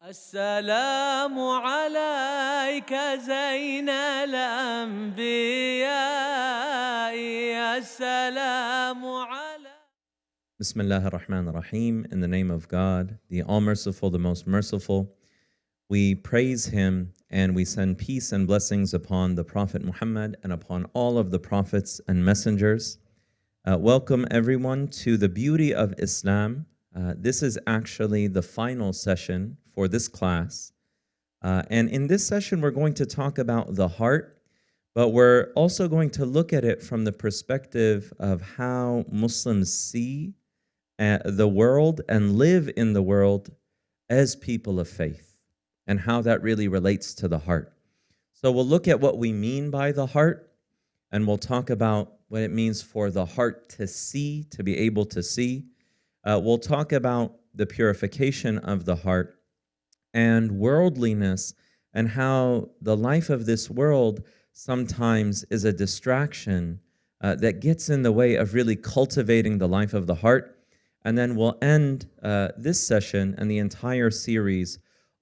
السلام عليك زين الأنبياء السلام عليك. Bismillah ar-Rahman ar-Rahim. In the name of God, the All-Merciful, the Most Merciful, we praise Him and we send peace and blessings upon the Prophet Muhammad and upon all of the prophets and messengers. Welcome everyone to the beauty of Islam. This is actually the final session for this class. And in this session, we're going to talk about the heart, but we're also going to look at it from the perspective of how Muslims see the world and live in the world as people of faith and how that really relates to the heart. So we'll look at what we mean by the heart, and we'll talk about what it means for the heart to see, to be able to see. We'll talk about the purification of the heart and worldliness and how the life of this world sometimes is a distraction that gets in the way of really cultivating the life of the heart. And then we'll end this session and the entire series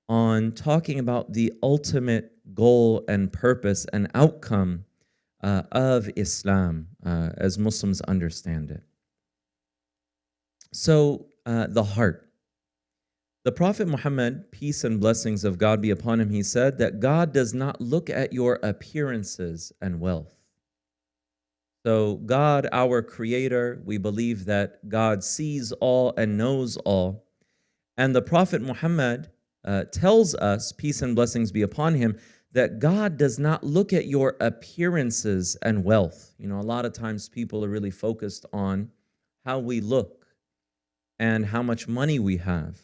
on talking about the ultimate goal and purpose and outcome of Islam as Muslims understand it. So, the heart. The Prophet Muhammad, peace and blessings of God be upon him, he said that God does not look at your appearances and wealth. So God, our Creator, we believe that God sees all and knows all. And the Prophet Muhammad tells us, peace and blessings be upon him, that God does not look at your appearances and wealth. You know, a lot of times people are really focused on how we look and how much money we have.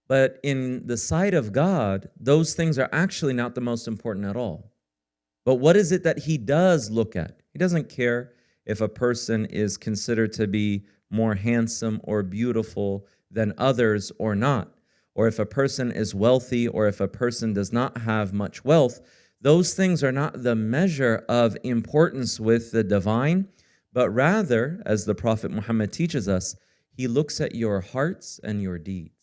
But in the sight of God, those things are actually not the most important at all. But what is it that He does look at? He doesn't care if a person is considered to be more handsome or beautiful than others or not, or if a person is wealthy or if a person does not have much wealth. Those things are not the measure of importance with the divine, but rather, as the Prophet Muhammad teaches us, He looks at your hearts and your deeds.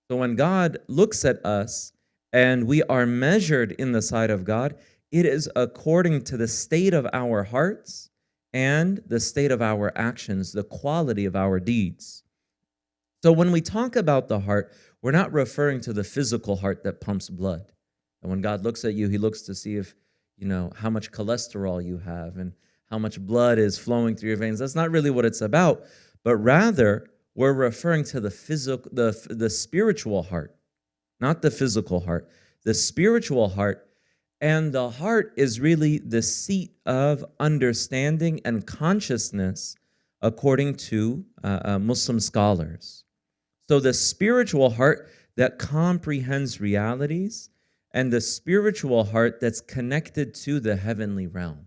So when God looks at us and we are measured in the sight of God, it is according to the state of our hearts and the state of our actions, the quality of our deeds. So when we talk about the heart, we're not referring to the physical heart that pumps blood. And when God looks at you, He looks to see if, you know, how much cholesterol you have and how much blood is flowing through your veins. That's not really what it's about, but rather we're referring to the physical, the spiritual heart, not the physical heart, the spiritual heart. And the heart is really the seat of understanding and consciousness, according to Muslim scholars. So the spiritual heart that comprehends realities, and the spiritual heart that's connected to the heavenly realm.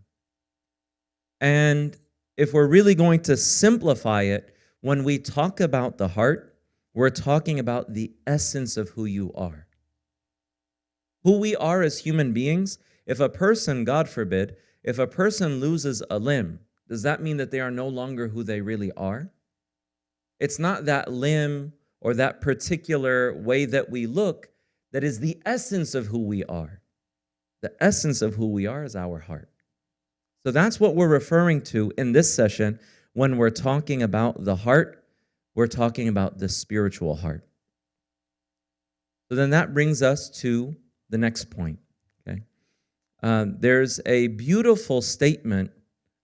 And if we're really going to simplify it, when we talk about the heart, we're talking about the essence of who you are. Who we are as human beings. If a person, God forbid, if a person loses a limb, does that mean that they are no longer who they really are? It's not that limb or that particular way that we look that is the essence of who we are. The essence of who we are is our heart. So that's what we're referring to in this session. When we're talking about the heart, we're talking about the spiritual heart. So then that brings us to the next point. Okay, there's a beautiful statement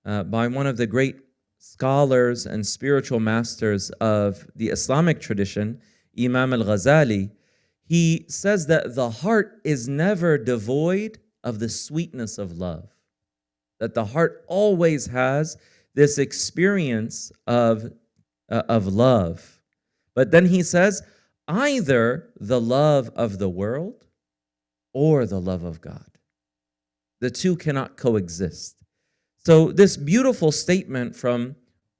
by one of the great scholars and spiritual masters of the Islamic tradition, Imam Al-Ghazali. He says that the heart is never devoid of the sweetness of love, that the heart always has this experience of love. But then he says, either the love of the world or the love of God. The two cannot coexist. So this beautiful statement from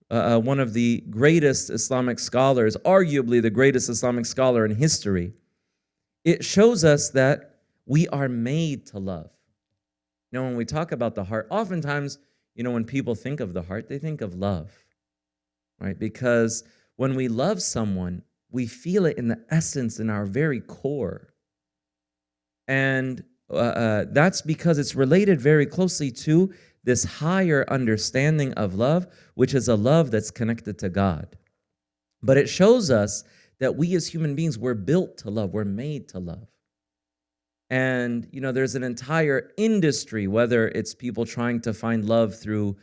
one of the greatest Islamic scholars, arguably the greatest Islamic scholar in history, it shows us that we are made to love. You know, when we talk about the heart, oftentimes, you know, when people think of the heart, they think of love, right? Because when we love someone, We feel it in the essence, in our very core. And that's because it's related very closely to this higher understanding of love, which is a love that's connected to God. But it shows us that we as human beings, we're built to love, we're made to love. And, there's an entire industry, whether it's people trying to find love through,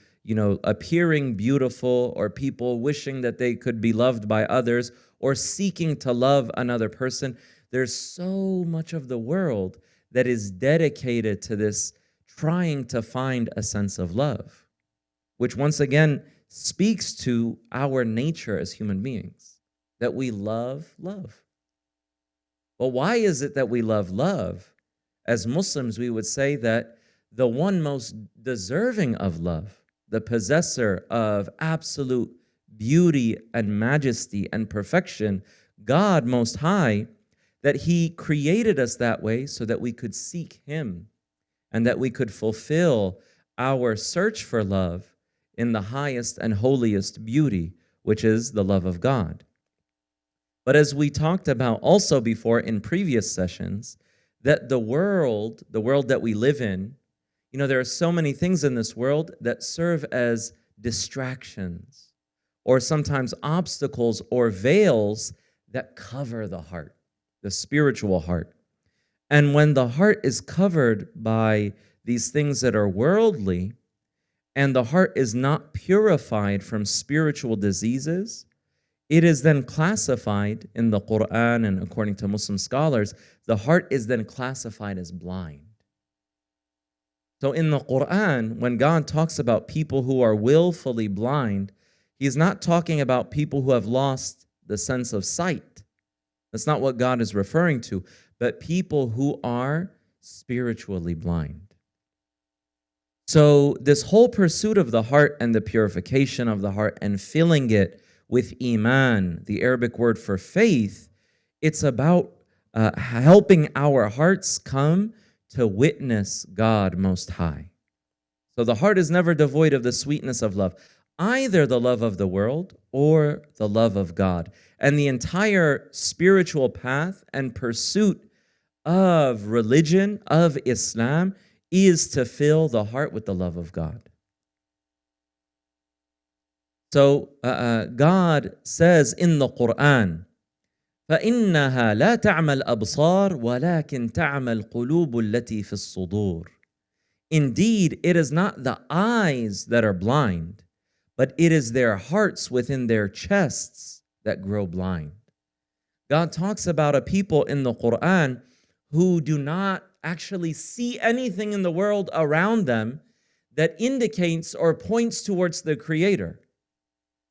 appearing beautiful, or people wishing that they could be loved by others, or seeking to love another person. There's so much of the world that is dedicated to this, trying to find a sense of love, which once again speaks to our nature as human beings, that we love love. Well, why is it that we love love? As Muslims, we would say that the one most deserving of love, the possessor of absolute beauty and majesty and perfection, God Most High, that He created us that way so that we could seek Him and that we could fulfill our search for love in the highest and holiest beauty, which is the love of God. But as we talked about also before in previous sessions, that the world that we live in, there are so many things in this world that serve as distractions or sometimes obstacles or veils that cover the heart, the spiritual heart. And when the heart is covered by these things that are worldly, and the heart is not purified from spiritual diseases, it is then classified in the Quran, and according to Muslim scholars, the heart is then classified as blind. So in the Quran, when God talks about people who are willfully blind, He's not talking about people who have lost the sense of sight. That's not what God is referring to, but people who are spiritually blind. So this whole pursuit of the heart and the purification of the heart and filling it with iman, the Arabic word for faith, it's about helping our hearts come to witness God Most High. So the heart is never devoid of the sweetness of love, either the love of the world or the love of God. And the entire spiritual path and pursuit of religion, of Islam, is to fill the heart with the love of God. So God says in the Quran, فَإِنَّهَا لَا تَعْمَى الْأَبْصَارِ وَلَكِنْ تَعْمَى الْقُلُوبُ الَّتِي فِي الصُّدُورِ. Indeed, it is not the eyes that are blind, but it is their hearts within their chests that grow blind. God talks about a people in the Quran who do not actually see anything in the world around them that indicates or points towards the Creator.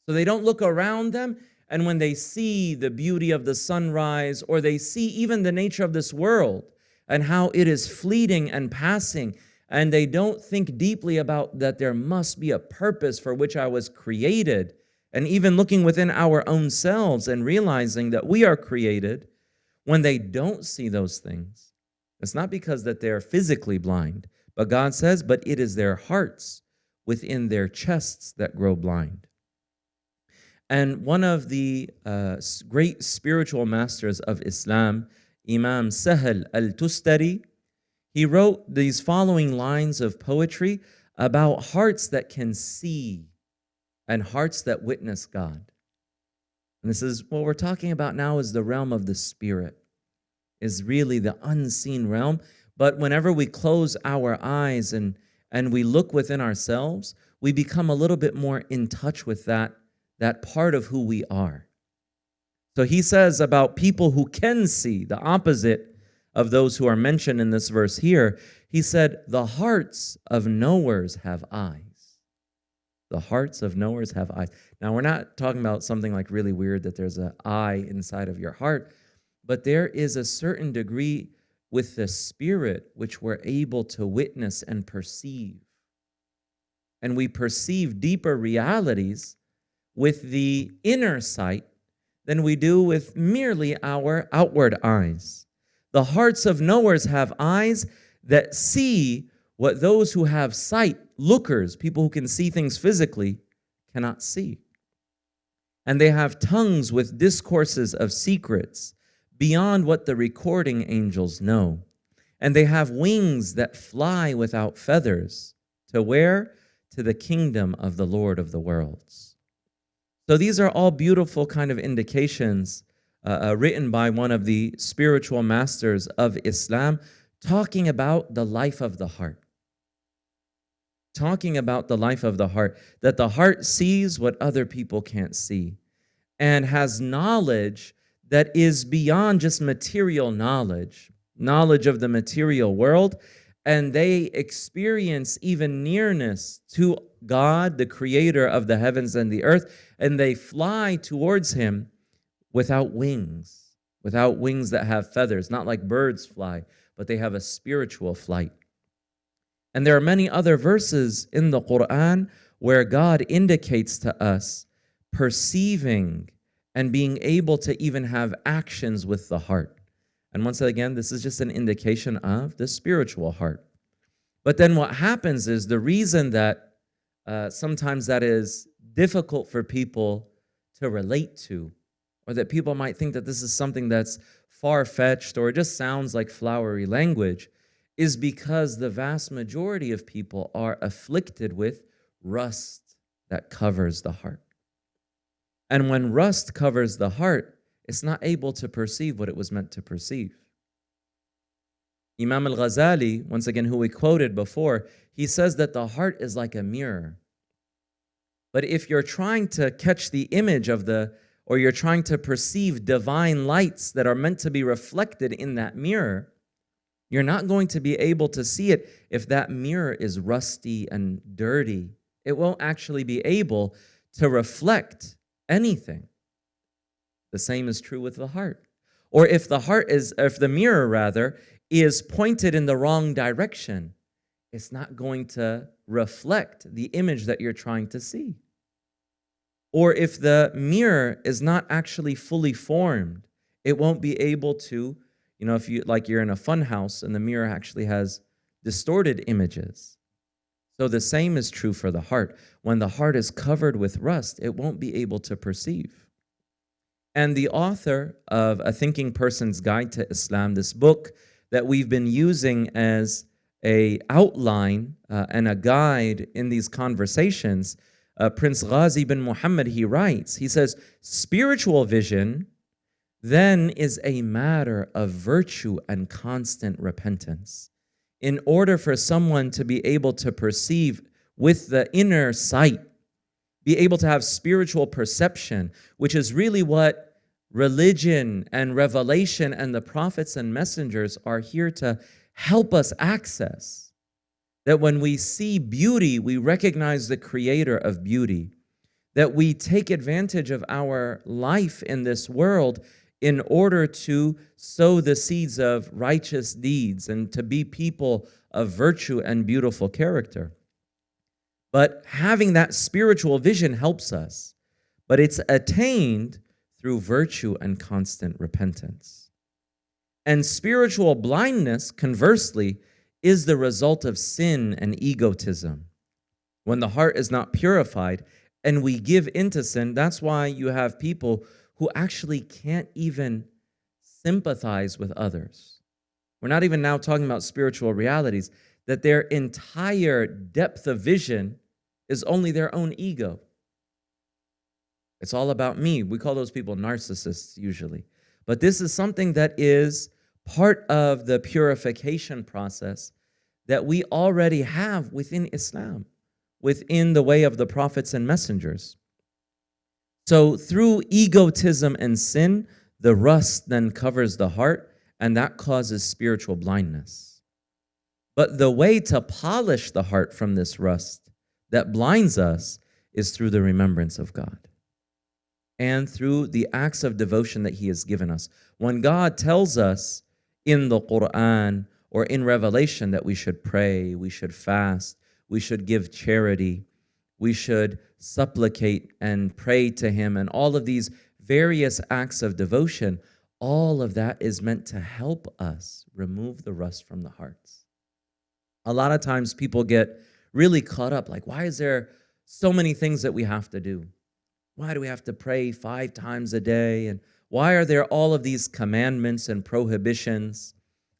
So they don't look around them, and when they see the beauty of the sunrise, or they see even the nature of this world and how it is fleeting and passing, and they don't think deeply about that there must be a purpose for which I was created, and even looking within our own selves and realizing that we are created, when they don't see those things, it's not because that they're physically blind, but God says, but it is their hearts within their chests that grow blind. And one of the great spiritual masters of Islam, Imam Sahal al-Tustari, he wrote these following lines of poetry about hearts that can see and hearts that witness God. And this is what we're talking about now, is the realm of the spirit, is really the unseen realm. But whenever we close our eyes and we look within ourselves, we become a little bit more in touch with that part of who we are. So he says about people who can see, the opposite of those who are mentioned in this verse here, he said, the hearts of knowers have eyes. The hearts of knowers have eyes. Now, we're not talking about something like really weird that there's an eye inside of your heart, but there is a certain degree with the spirit which we're able to witness and perceive. And we perceive deeper realities with the inner sight than we do with merely our outward eyes. The hearts of knowers have eyes that see what those who have sight, lookers, people who can see things physically, cannot see. And they have tongues with discourses of secrets beyond what the recording angels know. And they have wings that fly without feathers. To where? To the kingdom of the Lord of the worlds. So these are all beautiful kind of indications written by one of the spiritual masters of Islam, talking about the life of the heart. Talking about the life of the heart, that the heart sees what other people can't see and has knowledge that is beyond just material knowledge of the material world, and they experience even nearness to God, the creator of the heavens and the earth, and they fly towards him without wings that have feathers, not like birds fly, but they have a spiritual flight. And there are many other verses in the Quran where God indicates to us perceiving and being able to even have actions with the heart. And once again, this is just an indication of the spiritual heart. But then what happens is the reason that sometimes that is difficult for people to relate to, or that people might think that this is something that's far-fetched or it just sounds like flowery language, is because the vast majority of people are afflicted with rust that covers the heart. And when rust covers the heart, it's not able to perceive what it was meant to perceive. Imam Al-Ghazali, once again, who we quoted before, he says that the heart is like a mirror. But if you're trying to catch the image of or you're trying to perceive divine lights that are meant to be reflected in that mirror, you're not going to be able to see it if that mirror is rusty and dirty. It won't actually be able to reflect anything. The same is true with the heart. Or if the mirror rather is pointed in the wrong direction, it's not going to reflect the image that you're trying to see. Or if the mirror is not actually fully formed, it won't be able to, if you're in a fun house and the mirror actually has distorted images. So the same is true for the heart. When the heart is covered with rust, it won't be able to perceive. And the author of A Thinking Person's Guide to Islam, this book that we've been using as an outline and a guide in these conversations, Prince Ghazi bin Muhammad, he writes, he says, spiritual vision then is a matter of virtue and constant repentance. In order for someone to be able to perceive with the inner sight, be able to have spiritual perception, which is really what religion and revelation and the prophets and messengers are here to help us access. That when we see beauty, we recognize the creator of beauty. That we take advantage of our life in this world in order to sow the seeds of righteous deeds and to be people of virtue and beautiful character. But having that spiritual vision helps us. But it's attained through virtue and constant repentance. And spiritual blindness, conversely, is the result of sin and egotism. When the heart is not purified and we give into sin, that's why you have people who actually can't even sympathize with others. We're not even now talking about spiritual realities, that their entire depth of vision is only their own ego. It's all about me. We call those people narcissists usually. But this is something that is part of the purification process that we already have within Islam, within the way of the prophets and messengers. So through egotism and sin, the rust then covers the heart, and that causes spiritual blindness. But the way to polish the heart from this rust that blinds us is through the remembrance of God and through the acts of devotion that He has given us. When God tells us in the Quran or in Revelation that we should pray, we should fast, we should give charity, we should supplicate and pray to Him, and all of these various acts of devotion, all of that is meant to help us remove the rust from the hearts. A lot of times people get really caught up, like, why is there so many things that we have to do? Why do we have to pray 5 times a day? And why are there all of these commandments and prohibitions?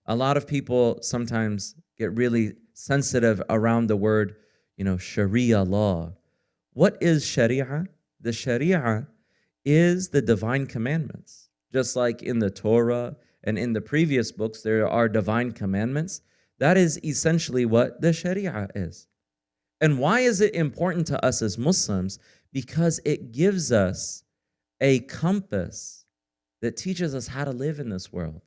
A lot of people sometimes get really sensitive around the word, Sharia law. What is Sharia? The Sharia is the divine commandments. Just like in the Torah and in the previous books, there are divine commandments. That is essentially what the Sharia is. And why is it important to us as Muslims? Because it gives us a compass that teaches us how to live in this world.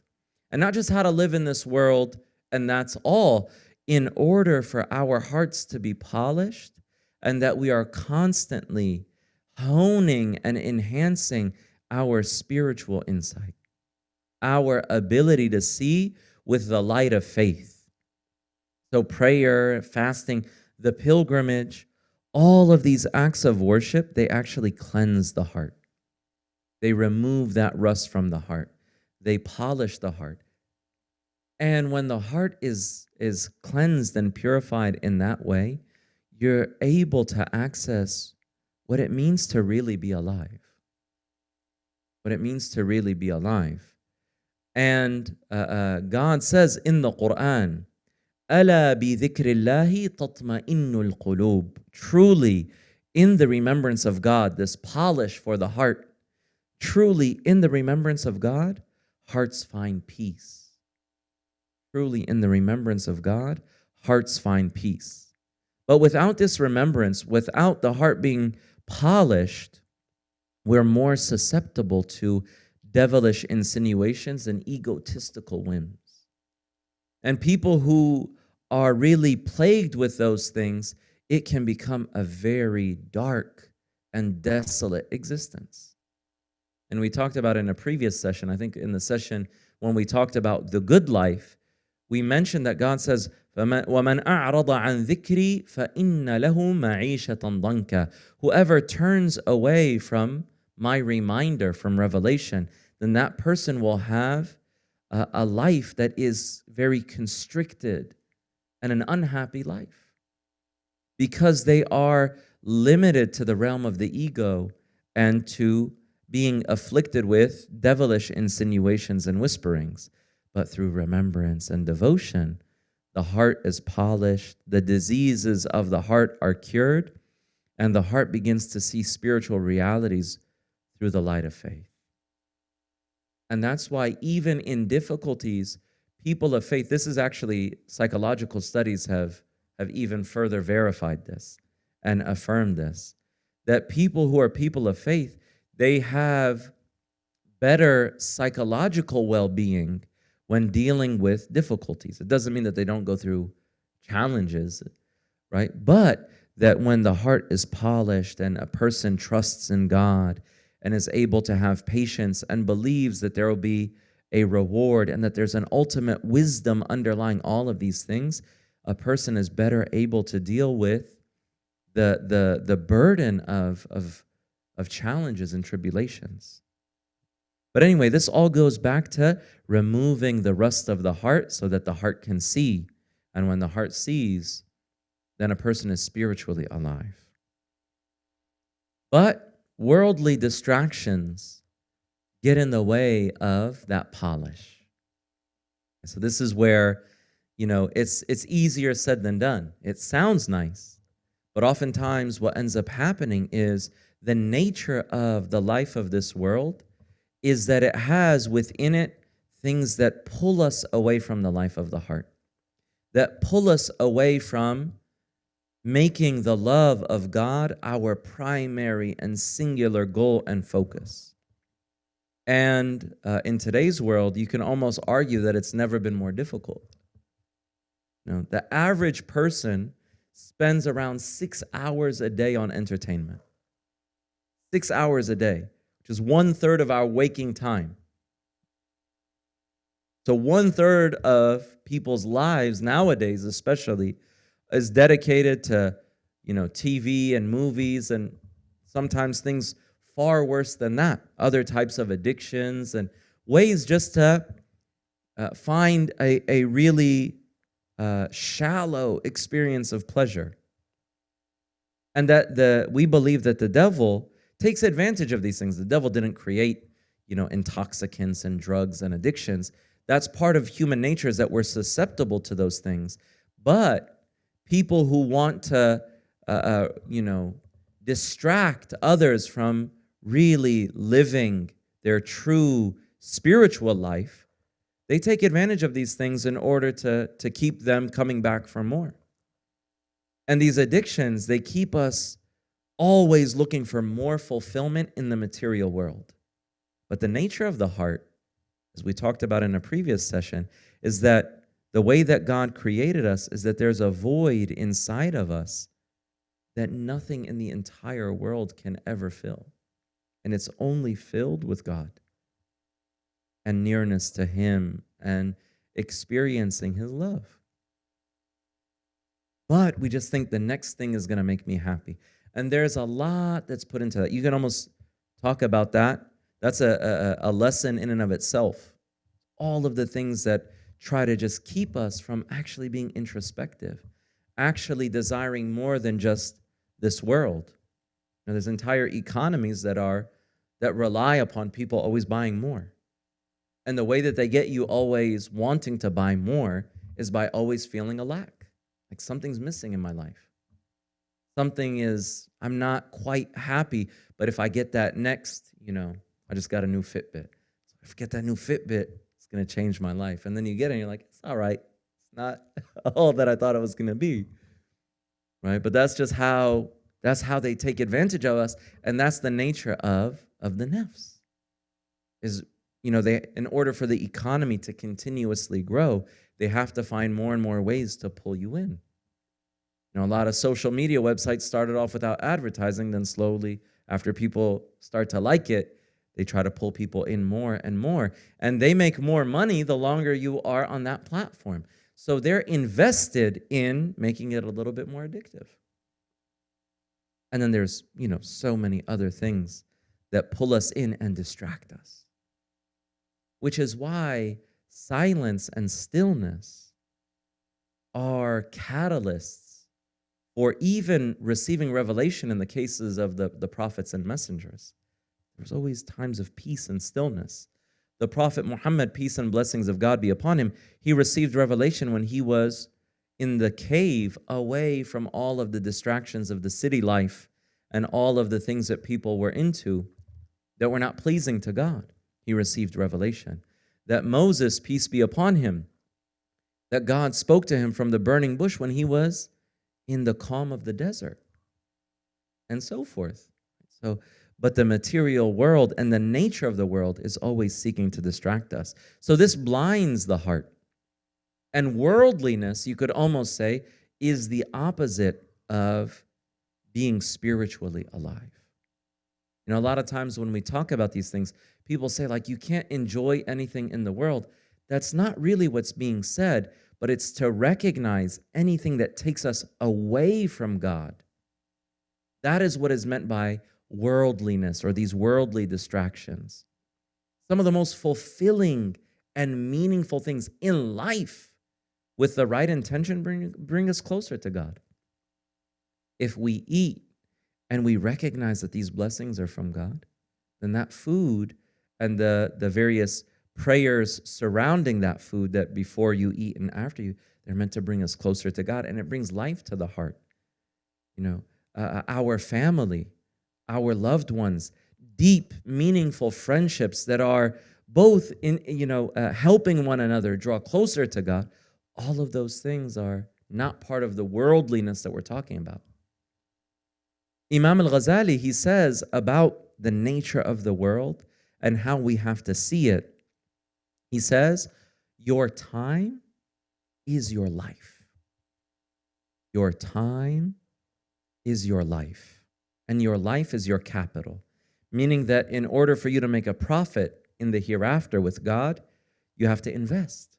And not just how to live in this world, and that's all, in order for our hearts to be polished and that we are constantly honing and enhancing our spiritual insight, our ability to see with the light of faith. So prayer, fasting, the pilgrimage, all of these acts of worship, they actually cleanse the heart. They remove that rust from the heart. They polish the heart. And when the heart is cleansed and purified in that way, you're able to access what it means to really be alive. What it means to really be alive. And God says in the Quran, أَلَا بِذِكْرِ اللَّهِ تَطْمَئِنُّ الْقُلُوبِ. Truly, in the remembrance of God, this polish for the heart, truly in the remembrance of God, hearts find peace. Truly in the remembrance of God, hearts find peace. But without this remembrance, without the heart being polished, we're more susceptible to devilish insinuations and egotistical whims. And people who are really plagued with those things, it can become a very dark and desolate existence. And we talked about in a previous session, I think in the session when we talked about the good life, we mentioned that God says, وَمَنْ أَعْرَضَ عَنْ ذِكْرِي فَإِنَّ لَهُ مَعِيشَةً ضَنْكَ. Whoever turns away from my reminder, from revelation, then that person will have a life that is very constricted and an unhappy life, because they are limited to the realm of the ego and to being afflicted with devilish insinuations and whisperings. But through remembrance and devotion, the heart is polished, the diseases of the heart are cured, and the heart begins to see spiritual realities through the light of faith. And that's why even in difficulties, people of faith, this is actually, psychological studies have even further verified this and affirmed this, that people who are people of faith, they have better psychological well-being when dealing with difficulties. It doesn't mean that they don't go through challenges, right? But that when the heart is polished and a person trusts in God and is able to have patience and believes that there will be a reward and that there's an ultimate wisdom underlying all of these things, a person is better able to deal with the burden of challenges and tribulations. But anyway, this all goes back to removing the rust of the heart so that the heart can see. And when the heart sees, then a person is spiritually alive. But worldly distractions get in the way of that polish. So this is where, it's easier said than done. It sounds nice, but oftentimes what ends up happening is the nature of the life of this world is that it has within it things that pull us away from the life of the heart, that pull us away from making the love of God our primary and singular goal and focus. And in today's world, you can almost argue that it's never been more difficult. The average person spends around 6 hours a day on entertainment. 6 hours a day, which is 1/3 of our waking time. So 1/3 of people's lives nowadays, especially, is dedicated to, TV and movies, and sometimes things far worse than that, other types of addictions and ways just to find a really shallow experience of pleasure. And that we believe that the devil takes advantage of these things. The devil didn't create, intoxicants and drugs and addictions. That's part of human nature, is that we're susceptible to those things. But people who want to, distract others from really living their true spiritual life, they take advantage of these things in order to keep them coming back for more. And these addictions, they keep us always looking for more fulfillment in the material world. But the nature of the heart, as we talked about in a previous session, is that the way that God created us is that there's a void inside of us that nothing in the entire world can ever fill. And it's only filled with God and nearness to Him and experiencing His love. But we just think the next thing is going to make me happy. And there's a lot that's put into that. You can almost talk about that. That's a lesson in and of itself. All of the things that try to just keep us from actually being introspective, actually desiring more than just this world. Now, there's entire economies that rely upon people always buying more. And the way that they get you always wanting to buy more is by always feeling a lack. Like something's missing in my life. I'm not quite happy, but if I get that next, I just got a new Fitbit. So if I get that new Fitbit, it's going to change my life. And then you get it and you're like, it's all right. It's not all that I thought it was going to be. Right? But that's how they take advantage of us. And that's the nature of the nafs. In order for the economy to continuously grow, they have to find more and more ways to pull you in. A lot of social media websites started off without advertising, then slowly, after people start to like it, they try to pull people in more and more. And they make more money the longer you are on that platform. So they're invested in making it a little bit more addictive. And then there's, so many other things that pull us in and distract us. Which is why silence and stillness are catalysts or even receiving revelation in the cases of the prophets and messengers. There's always times of peace and stillness. The Prophet Muhammad, peace and blessings of God be upon him, he received revelation when he was in the cave, away from all of the distractions of the city life and all of the things that people were into that were not pleasing to God. He received revelation. That Moses, peace be upon him, that God spoke to him from the burning bush when he was in the calm of the desert, and so forth. But the material world and the nature of the world is always seeking to distract us. So this blinds the heart. And worldliness, you could almost say, is the opposite of being spiritually alive. A lot of times when we talk about these things, people say, you can't enjoy anything in the world. That's not really what's being said, but it's to recognize anything that takes us away from God. That is what is meant by worldliness or these worldly distractions. Some of the most fulfilling and meaningful things in life with the right intention bring us closer to God. If we eat and we recognize that these blessings are from God, then that food and the various prayers surrounding that food, that before you eat and after you, they're meant to bring us closer to God, and it brings life to the heart. Our family, our loved ones, deep, meaningful friendships that are both in helping one another draw closer to God. All of those things are not part of the worldliness that we're talking about. Imam Al-Ghazali, he says about the nature of the world and how we have to see it. He says, your time is your life. Your time is your life. And your life is your capital. Meaning that in order for you to make a profit in the hereafter with God, you have to invest.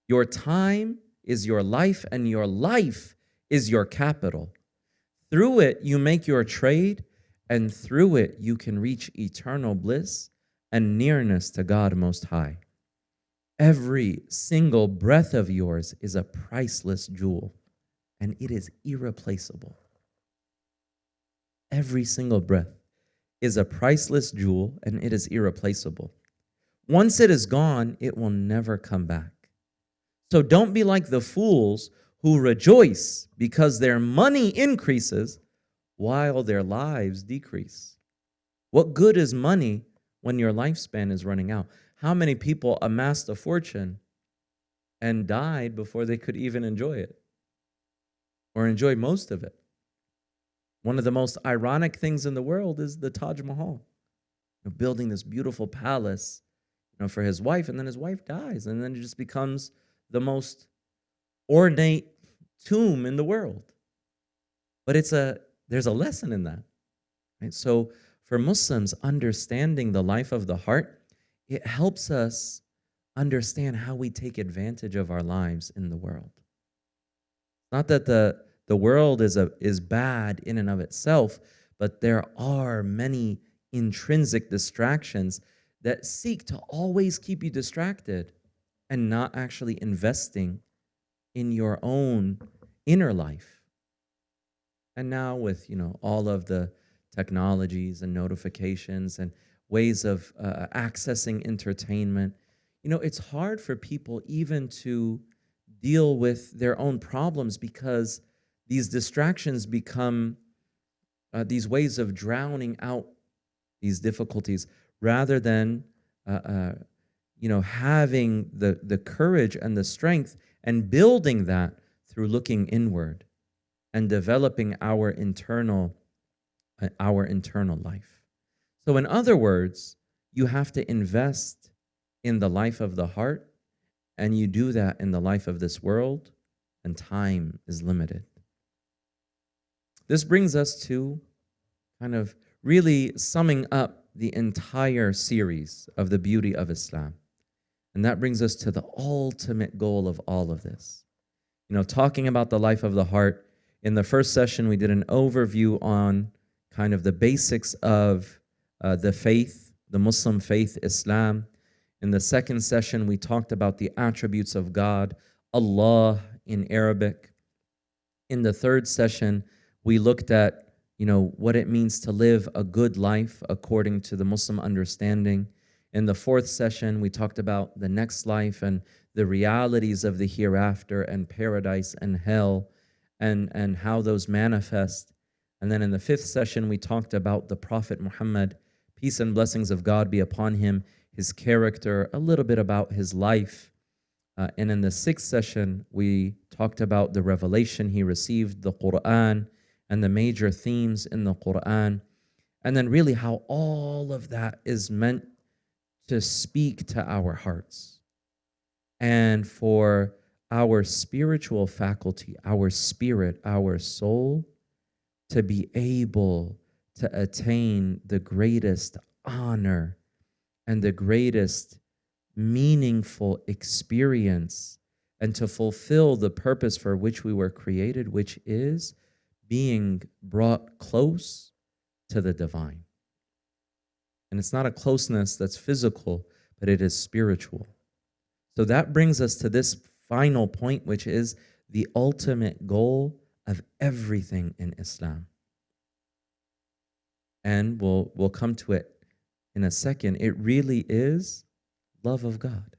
Your time is your life, and your life is your capital. Through it, you make your trade, and through it, you can reach eternal bliss and nearness to God Most High. Every single breath of yours is a priceless jewel, and it is irreplaceable. Every single breath. is a priceless jewel and it is irreplaceable. Once it is gone, it will never come back. So don't be like the fools who rejoice because their money increases while their lives decrease. What good is money when your lifespan is running out? How many people amassed a fortune and died before they could even enjoy it or enjoy most of it? One of the most ironic things in the world is the Taj Mahal, building this beautiful palace, for his wife, and then his wife dies, and then it just becomes the most ornate tomb in the world. But there's a lesson in that, right? So for Muslims, understanding the life of the heart, it helps us understand how we take advantage of our lives in the world. Not that the world is bad in and of itself, but there are many intrinsic distractions that seek to always keep you distracted and not actually investing in your own inner life. And now with, all of the technologies and notifications and ways of accessing entertainment, it's hard for people even to deal with their own problems because these distractions become these ways of drowning out these difficulties rather than having the courage and the strength and building that through looking inward and developing our internal life. So in other words, you have to invest in the life of the heart, and you do that in the life of this world, and time is limited. This brings us to kind of really summing up the entire series of the beauty of Islam. And that brings us to the ultimate goal of all of this. Talking about the life of the heart, in the first session, we did an overview on kind of the basics of the faith, the Muslim faith, Islam. In the second session, we talked about the attributes of God, Allah in Arabic. In the third session, we looked at what it means to live a good life according to the Muslim understanding. In the fourth session, we talked about the next life and the realities of the hereafter and paradise and hell and how those manifest. And then in the fifth session, we talked about the Prophet Muhammad, peace and blessings of God be upon him, his character, a little bit about his life. And in the sixth session, we talked about the revelation he received, the Quran, and the major themes in the Quran, and then really how all of that is meant to speak to our hearts and for our spiritual faculty, our spirit, our soul, to be able to attain the greatest honor and the greatest meaningful experience and to fulfill the purpose for which we were created, which is being brought close to the divine. And it's not a closeness that's physical, but it is spiritual. So that brings us to this final point, which is the ultimate goal of everything in Islam. And we'll come to it in a second. It really is love of God.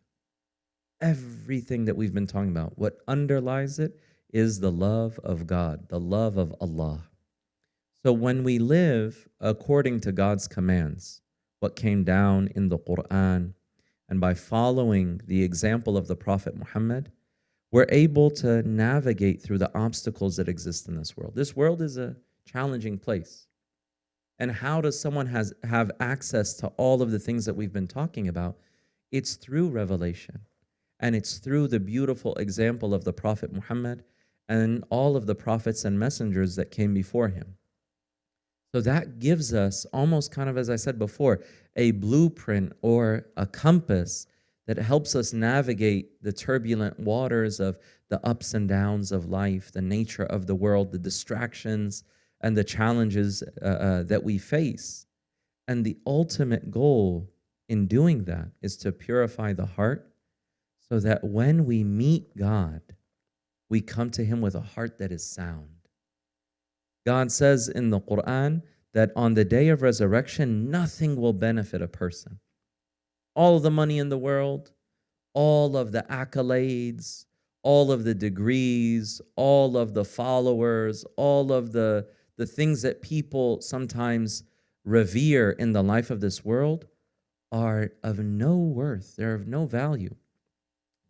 Everything that we've been talking about, what underlies it is the love of God, the love of Allah. So when we live according to God's commands, what came down in the Quran, and by following the example of the Prophet Muhammad, we're able to navigate through the obstacles that exist in this world. This world is a challenging place. And how does someone have access to all of the things that we've been talking about? It's through revelation. And it's through the beautiful example of the Prophet Muhammad and all of the prophets and messengers that came before him. So that gives us almost kind of, as I said before, a blueprint or a compass that helps us navigate the turbulent waters of the ups and downs of life, the nature of the world, the distractions and the challenges that we face. And the ultimate goal in doing that is to purify the heart so that when we meet God, we come to him with a heart that is sound. God says in the Quran that on the day of resurrection, nothing will benefit a person. All of the money in the world, all of the accolades, all of the degrees, all of the followers, all of the things that people sometimes revere in the life of this world are of no worth. They're of no value.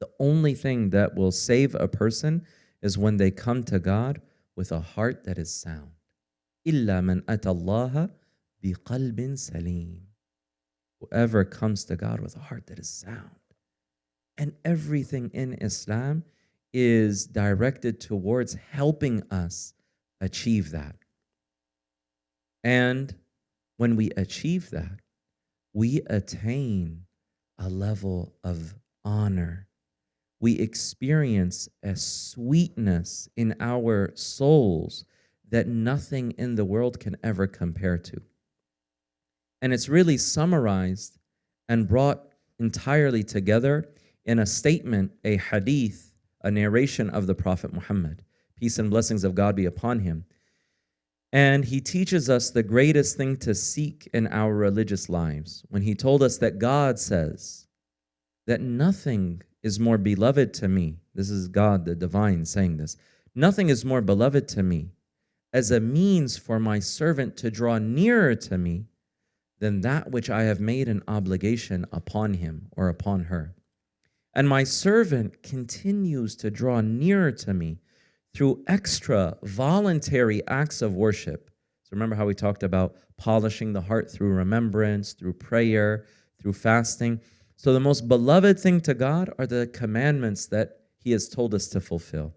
The only thing that will save a person is when they come to God with a heart that is sound. إِلَّا مَنْ أَتَى اللَّهَ بِقَلْبٍ سَلِيمٍ. Whoever comes to God with a heart that is sound. And everything in Islam is directed towards helping us achieve that. And when we achieve that, we attain a level of honor. We experience a sweetness in our souls that nothing in the world can ever compare to. And it's really summarized and brought entirely together in a statement, a hadith, a narration of the Prophet Muhammad, peace and blessings of God be upon him. And he teaches us the greatest thing to seek in our religious lives when he told us that God says that nothing is more beloved to me. This is God, the divine, saying this. Nothing is more beloved to me as a means for my servant to draw nearer to me than that which I have made an obligation upon him or upon her. And my servant continues to draw nearer to me through extra voluntary acts of worship. So remember how we talked about polishing the heart through remembrance, through prayer, through fasting. So the most beloved thing to God are the commandments that he has told us to fulfill.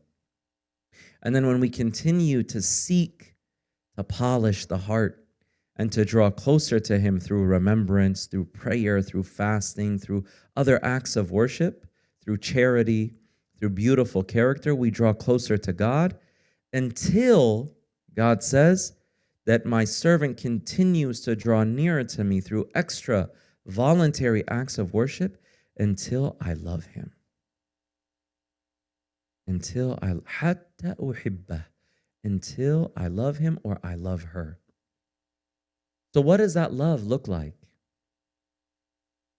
And then when we continue to seek to polish the heart and to draw closer to him through remembrance, through prayer, through fasting, through other acts of worship, through charity, through beautiful character, we draw closer to God until God says that my servant continues to draw nearer to me through extra voluntary acts of worship until I love him. Until I love him or I love her. So what does that love look like?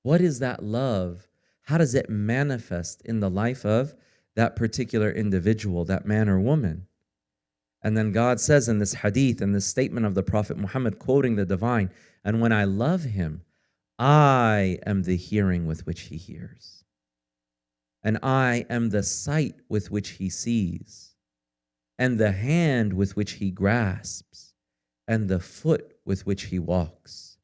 What is that love? How does it manifest in the life of that particular individual, that man or woman? And then God says in this hadith, in this statement of the Prophet Muhammad, quoting the divine, and when I love him, I am the hearing with which he hears. And I am the sight with which he sees. And the hand with which he grasps. And the foot with which he walks.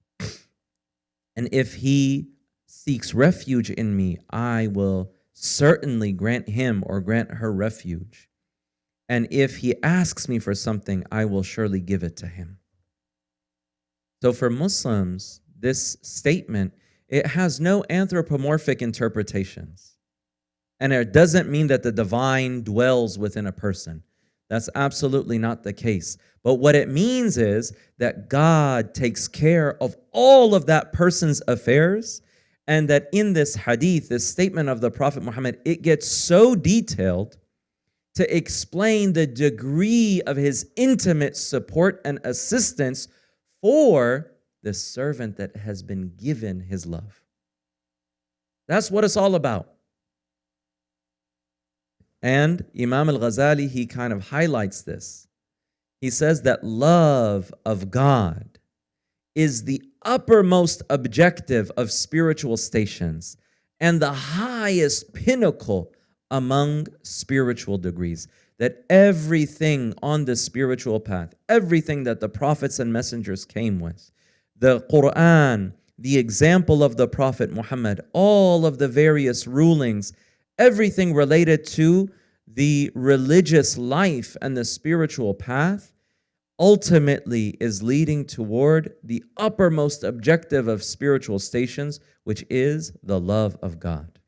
And if he seeks refuge in me, I will certainly grant him or grant her refuge. And if he asks me for something, I will surely give it to him. So for Muslims, this statement, it has no anthropomorphic interpretations. And it doesn't mean that the divine dwells within a person. That's absolutely not the case. But what it means is that God takes care of all of that person's affairs, and that in this hadith, this statement of the Prophet Muhammad, it gets so detailed to explain the degree of his intimate support and assistance for the servant that has been given his love. That's what it's all about. And Imam Al-Ghazali, he kind of highlights this. He says that love of God is the uppermost objective of spiritual stations and the highest pinnacle among spiritual degrees. That everything on the spiritual path, everything that the prophets and messengers came with, the Quran, the example of the Prophet Muhammad, all of the various rulings, everything related to the religious life and the spiritual path ultimately is leading toward the uppermost objective of spiritual stations, which is the love of God.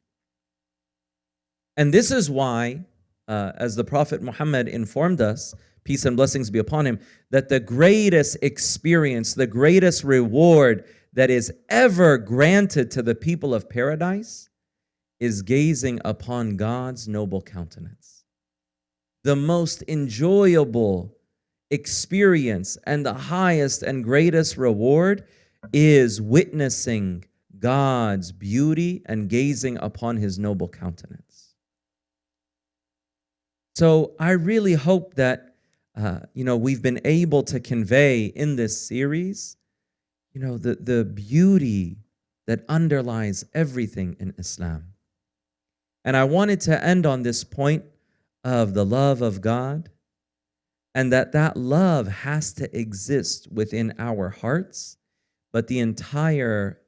And this is why, as the Prophet Muhammad informed us, peace and blessings be upon him, that the greatest experience, the greatest reward that is ever granted to the people of paradise is gazing upon God's noble countenance. The most enjoyable experience and the highest and greatest reward is witnessing God's beauty and gazing upon his noble countenance. So I really hope that we've been able to convey in this series, the beauty that underlies everything in Islam. And I wanted to end on this point of the love of God, and that love has to exist within our hearts, but the entire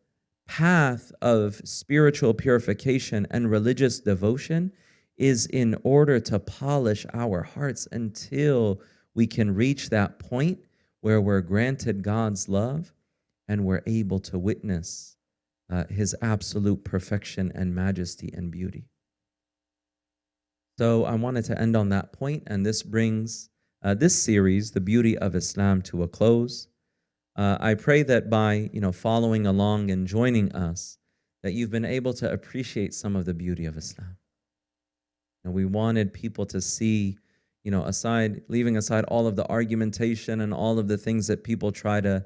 path of spiritual purification and religious devotion is in order to polish our hearts until we can reach that point where we're granted God's love and we're able to witness his absolute perfection and majesty and beauty. So I wanted to end on that point, and this brings this series, The Beauty of Islam, to a close. I pray that by following along and joining us, that you've been able to appreciate some of the beauty of Islam. And we wanted people to see, leaving aside all of the argumentation and all of the things that people try to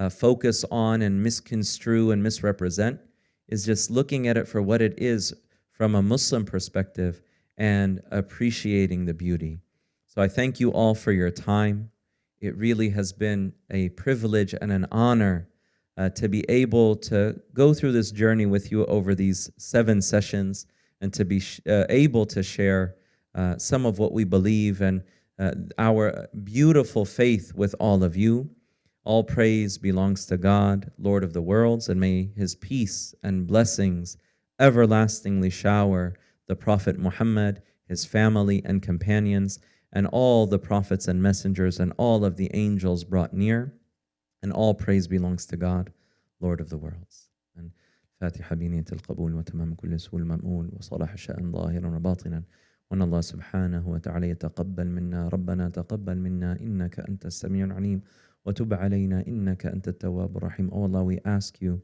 focus on and misconstrue and misrepresent, is just looking at it for what it is from a Muslim perspective and appreciating the beauty. So I thank you all for your time. It really has been a privilege and an honor to be able to go through this journey with you over these 7 sessions and to be able to share some of what we believe and our beautiful faith with all of you. All praise belongs to God, Lord of the worlds, and may his peace and blessings everlastingly shower the Prophet Muhammad, his family and companions, and all the prophets and messengers and all of the angels brought near. And all praise belongs to God, Lord of the worlds. And Fatiha biniyat al-qabul wa tamam kulli sul ma'mun wa salah sha'an zahiran wa batinan. وأن الله سبحانه وتعالى يتقبل منا ربنا تقبل منا إنك أنت السميع العليم وتب علينا إنك أنت التواب الرحيم. Oh Allah, we ask you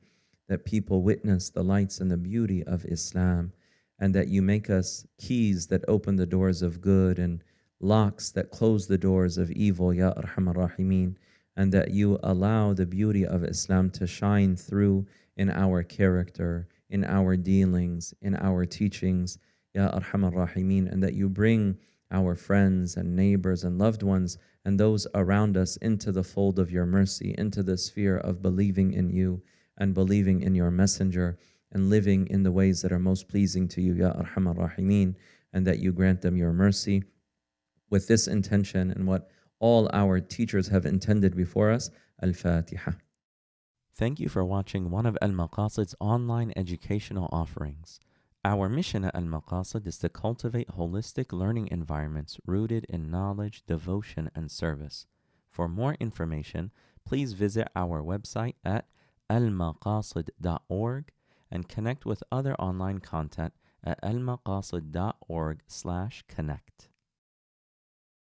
that people witness the lights and the beauty of Islam, and that you make us keys that open the doors of good and locks that close the doors of evil, Ya Arhamar Rahimin, and that you allow the beauty of Islam to shine through in our character, in our dealings, in our teachings, Ya Arhamar Rahimin, and that you bring our friends and neighbors and loved ones and those around us into the fold of your mercy, into the sphere of believing in you and believing in your messenger and living in the ways that are most pleasing to you, Ya Arhamar Rahimin, and that you grant them your mercy. With this intention and what all our teachers have intended before us, Al-Fatiha. Thank you for watching one of Al-Maqasid's online educational offerings. Our mission at Al-Maqasid is to cultivate holistic learning environments rooted in knowledge, devotion, and service. For more information, please visit our website at almaqasid.org and connect with other online content at almaqasid.org/connect.